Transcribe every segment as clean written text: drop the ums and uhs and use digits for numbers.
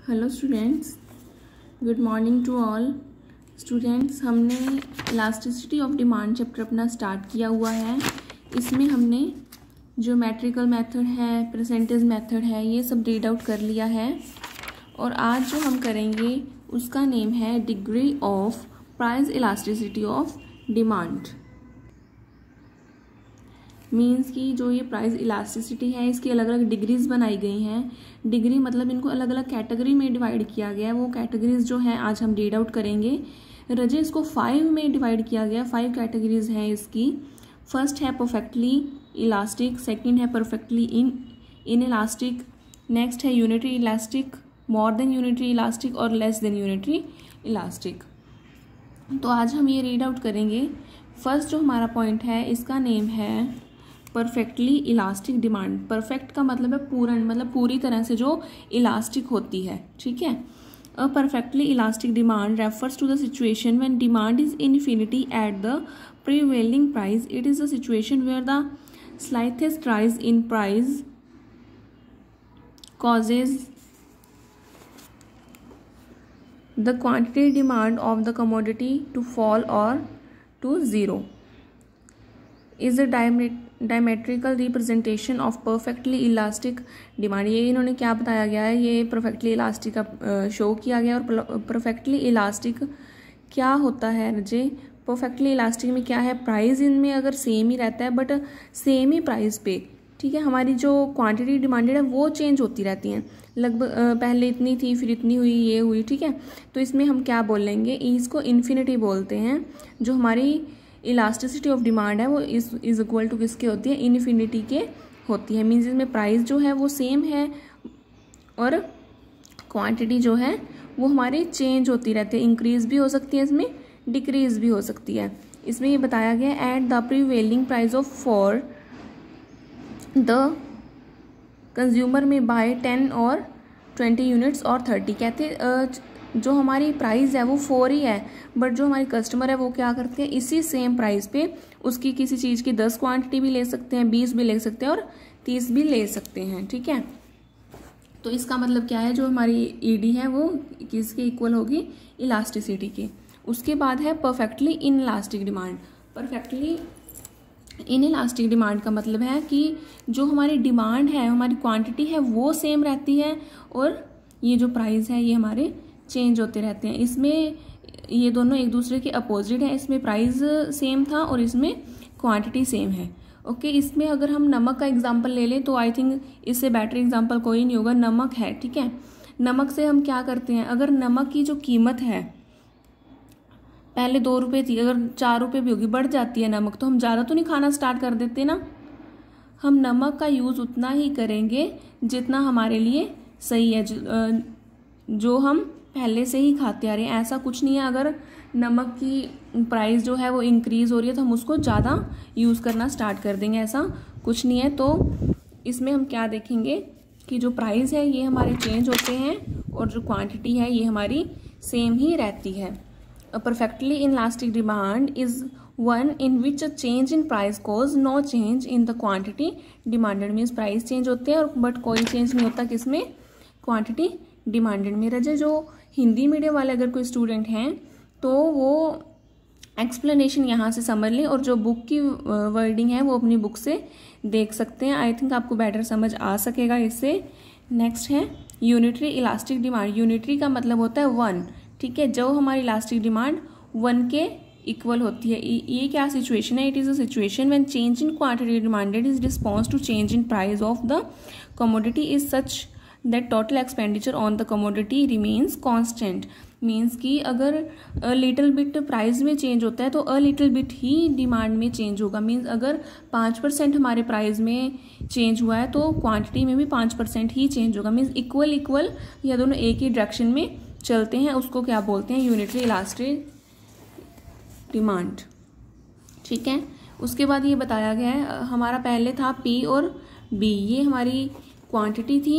Hello students, good morning to all students. हमने elasticity of demand chapter अपना start किया हुआ है। इसमें हमने ज्योमेट्रिकल मेथड है, परसेंटेज मेथड है, ये सब रीड आउट कर लिया है। और आज जो हम करेंगे उसका नेम है degree of price elasticity of demand. Means कि जो ये प्राइस इलास्टिसिटी है इसकी अलग अलग डिग्रीज बनाई गई हैं। डिग्री मतलब इनको अलग अलग कैटेगरी में डिवाइड किया गया है। वो कैटेगरीज जो हैं आज हम रीड आउट करेंगे। रजे इसको 5 में डिवाइड किया गया, 5 कैटेगरीज हैं इसकी। फर्स्ट है परफेक्टली इलास्टिक, सेकंड है परफेक्टली इन इलास्टिक, नेक्स्ट है unitary elastic, more than unitary elastic और लेस देन यूनिटरी इलास्टिक। तो आज हम ये रीड आउट करेंगे। फर्स्ट जो हमारा पॉइंट है इसका नेम है परफेक्टली इलास्टिक डिमांड। परफेक्ट का मतलब है पूर्ण, मतलब पूरी तरह से जो इलास्टिक होती है, ठीक है। A perfectly elastic demand refers to the situation when demand is infinity at the prevailing price. It is the situation where the slightest rise in price causes the quantity demand of the commodity to fall or to zero. Is a diametrical representation of perfectly elastic demand। ये इन्होंने क्या बताया गया है, ये perfectly elastic का show किया गया। और perfectly elastic क्या होता है रजे? perfectly elastic में क्या है, प्राइस इनमें अगर सेम ही रहता है बट सेम ही प्राइस पे, ठीक है, हमारी जो क्वांटिटी डिमांडेड है वो चेंज होती रहती हैं। लगभग पहले इतनी थी फिर इतनी हुई, ये हुई, ठीक है। तो इसमें हम क्या बोलेंगे, इसको इन्फिनिटी बोलते हैं। जो हमारी इलास्टिसिटी ऑफ डिमांड है वो इज इक्वल टू किसके होती है, इन्फिनिटी के होती है। मीन्स इसमें प्राइस जो है वो सेम है और क्वांटिटी जो है वो हमारी चेंज होती रहती है। इंक्रीज भी हो सकती है, इसमें डिक्रीज भी हो सकती है। इसमें ये बताया गया eight the prevailing price of for the consumer में बाय 10 और 20 यूनिट्स और 30। कहते जो हमारी प्राइस है वो 4 ही है बट जो हमारी कस्टमर है वो क्या करते हैं, इसी सेम प्राइस पे उसकी किसी चीज़ की 10 क्वांटिटी भी ले सकते हैं, 20 भी ले सकते हैं और 30 भी ले सकते हैं, ठीक है। तो इसका मतलब क्या है, जो हमारी ईडी है वो किसके इक्वल होगी, इलास्टिसिटी के। उसके बाद है perfectly in elastic demand. Perfectly in elastic demand का मतलब है कि जो हमारी डिमांड है, हमारी क्वांटिटी है वो सेम रहती है और ये जो प्राइस है ये हमारे चेंज होते रहते हैं। इसमें ये दोनों एक दूसरे के अपोजिट है। इसमें प्राइस सेम था और इसमें क्वांटिटी सेम है, ओके। इसमें अगर हम नमक का एग्जांपल ले लें तो आई थिंक इससे बेटर एग्जांपल कोई नहीं होगा। नमक है, ठीक है। नमक से हम क्या करते हैं, अगर नमक की जो कीमत है पहले 2 रुपये थी, अगर 4 रुपये भी होगी, बढ़ जाती है नमक, तो हम ज़्यादा तो नहीं खाना स्टार्ट कर देते ना। हम नमक का यूज़ उतना ही करेंगे जितना हमारे लिए सही है, जो हम पहले से ही खाते आ रहे हैं। ऐसा कुछ नहीं है अगर नमक की प्राइस जो है वो इंक्रीज़ हो रही है तो हम उसको ज़्यादा यूज़ करना स्टार्ट कर देंगे, ऐसा कुछ नहीं है। तो इसमें हम क्या देखेंगे कि जो प्राइस है ये हमारे चेंज होते हैं और जो क्वांटिटी है ये हमारी सेम ही रहती है। A perfectly inelastic demand is one in which a change in price cause no change in the quantity demanded। Means price change होते हैं और बट कोई चेंज नहीं होता किसमें, क्वांटिटी डिमांडेड में। रजे जो हिंदी मीडियम वाले अगर कोई स्टूडेंट हैं तो वो एक्सप्लेनेशन यहाँ से समझ लें और जो बुक की वर्डिंग है वो अपनी बुक से देख सकते हैं। आई थिंक आपको बेटर समझ आ सकेगा इससे। नेक्स्ट है यूनिटरी इलास्टिक डिमांड। यूनिटरी का मतलब होता है 1, ठीक है। जो हमारी इलास्टिक डिमांड 1 के इक्वल होती है। ये क्या सिचुएशन है, it is a situation when change in quantity demanded is response to change in price of the commodity is such that total expenditure on the commodity remains constant. Means कि अगर little bit price में change होता है तो a little bit ही demand में change होगा। Means अगर 5% हमारे प्राइस में चेंज हुआ है तो क्वांटिटी में भी 5% ही चेंज होगा। मीन्स इक्वल इक्वल या दोनों एक ही डायरेक्शन में चलते हैं, उसको क्या बोलते हैं, यूनिटरी इलास्टिक डिमांड, ठीक है। उसके बाद ये बताया गया है हमारा पहले था P और B, ये हमारी क्वांटिटी थी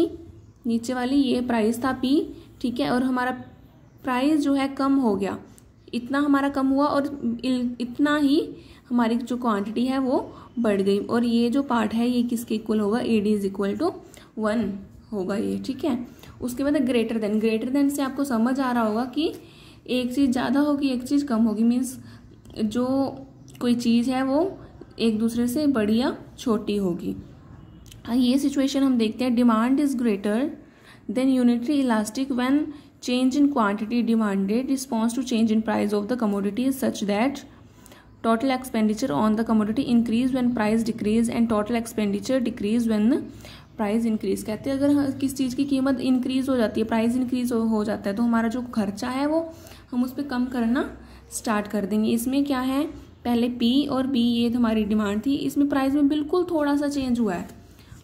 नीचे वाली, ये प्राइस था P, ठीक है। और हमारा प्राइस जो है कम हो गया, इतना हमारा कम हुआ और इतना ही हमारी जो क्वांटिटी है वो बढ़ गई। और ये जो पार्ट है ये किसके इक्वल होगा, AD इज इक्वल टू 1 होगा ये, ठीक है। उसके बाद ग्रेटर देन से आपको समझ आ रहा होगा कि एक चीज़ ज़्यादा होगी एक चीज़ कम होगी, मीन्स जो कोई चीज़ है वो एक दूसरे से बड़ी या छोटी होगी। ये सिचुएशन हम देखते हैं, demand is greater than unitary elastic when change in quantity demanded response to change in price of the commodity is such that total expenditure on the commodity increase when price decrease and total expenditure decrease when price increase। कहते हैं अगर किस चीज़ की कीमत increase हो जाती है, price increase हो जाता है, तो हमारा जो खर्चा है वो हम उस पर कम करना स्टार्ट कर देंगे। इसमें क्या है, पहले P और B ये हमारी डिमांड थी, इसमें प्राइस में बिल्कुल थोड़ा सा चेंज हुआ है,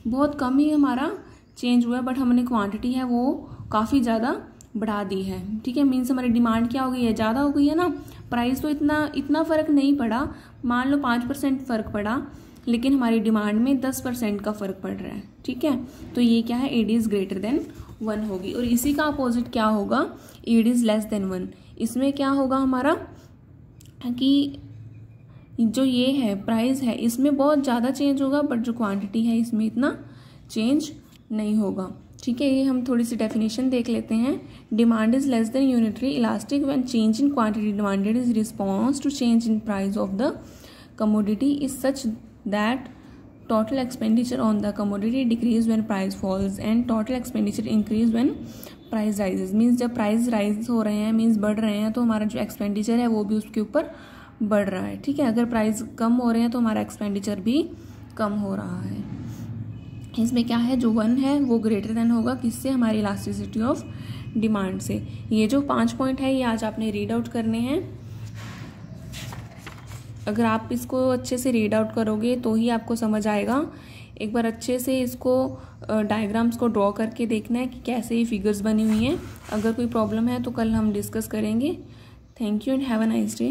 बहुत कम ही हमारा चेंज हुआ है, बट हमने क्वांटिटी है वो काफ़ी ज़्यादा बढ़ा दी है। ठीक है, मीन्स हमारी डिमांड क्या हो गई है, ज़्यादा हो गई है ना। प्राइस तो इतना फ़र्क नहीं पड़ा, मान लो 5% फ़र्क पड़ा, लेकिन हमारी डिमांड में 10% का फ़र्क पड़ रहा है। ठीक है, तो ये क्या है, AD इज़ ग्रेटर देन 1 होगी। और इसी का अपोजिट क्या होगा, AD इज़ लेस देन 1। इसमें क्या होगा हमारा कि जो ये है प्राइस है इसमें बहुत ज़्यादा चेंज होगा, बट जो क्वांटिटी है इसमें इतना चेंज नहीं होगा। ठीक है, ये हम थोड़ी सी डेफिनेशन देख लेते हैं। Demand is less than unitary elastic when change in quantity demanded is response to change in price of the commodity is such that total expenditure on the commodity decrease when price falls and total expenditure increase when price rises. Means जब price rise हो रहे हैं, means बढ़ रहे हैं, तो हमारा जो एक्सपेंडिचर है वो भी उसके ऊपर बढ़ रहा है। ठीक है, अगर प्राइस कम हो रहे हैं तो हमारा एक्सपेंडिचर भी कम हो रहा है। इसमें क्या है, जो 1 है वो ग्रेटर देन होगा किससे, हमारी इलास्टिसिटी ऑफ डिमांड से। ये जो 5 पॉइंट है ये आज आपने रीड आउट करने हैं। अगर आप इसको अच्छे से रीड आउट करोगे तो ही आपको समझ आएगा। एक बार अच्छे से इसको डायग्राम्स को ड्रॉ करके देखना है कि कैसे ये फिगर्स बनी हुई हैं। अगर कोई प्रॉब्लम है तो कल हम डिस्कस करेंगे। Thank you and have a nice day.